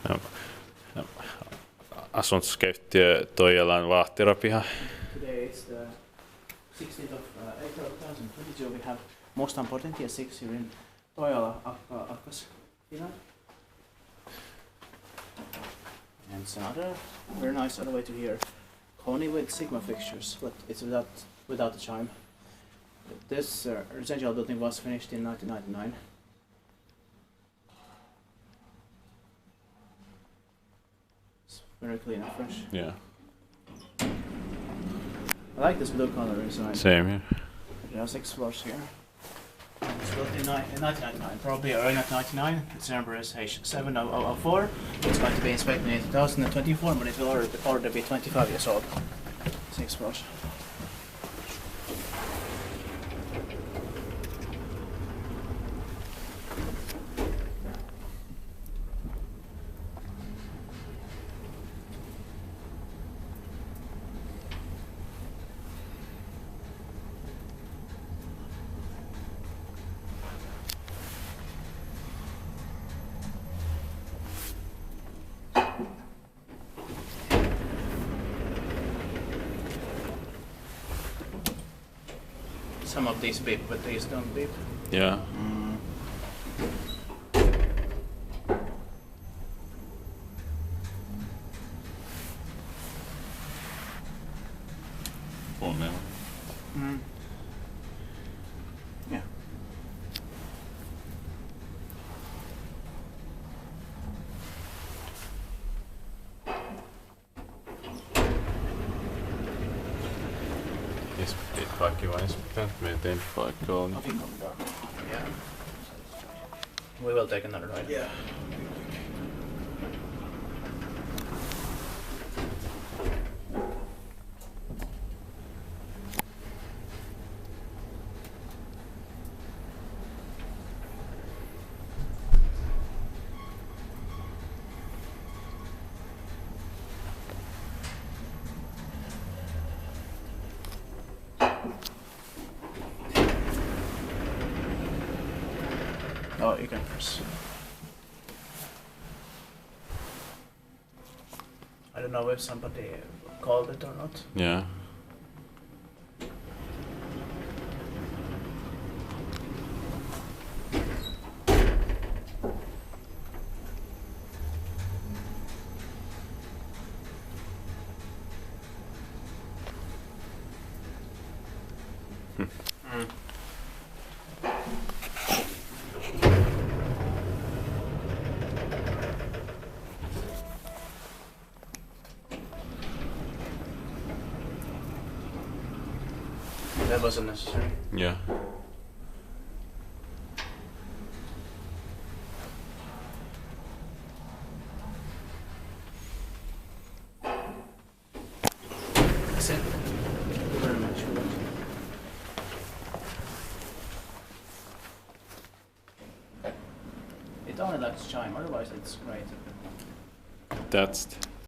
No. No. Asuntoskeittiö Toijalan vahterapiha. Today it's the 16th of April 2022. We have Mustanportintie 6 here in Toijala, Akaas, Finland. And it's another very nice elevator here. Kone with Sigma fixtures, but it's without the chime. This residential building was finished in 1999. It's very clean and fresh. Yeah. I like this blue color inside. Same here. There are 6 floors here. It's built in 1999, probably early 1999. Its number is H7004. It's going to be inspected in 2024, but it will already be 25 years old. 6 floors. Some of these beep, but these don't beep. Yeah. Mm. Yeah. Kaikki vain inspectant meeting paikkaan. Yeah. We will take another ride. Yeah. Oh, you can press. I don't know if somebody called it or not. Yeah. That wasn't necessary. Yeah. That's it. Thank you very much for that. It only likes chime, otherwise it's great. That's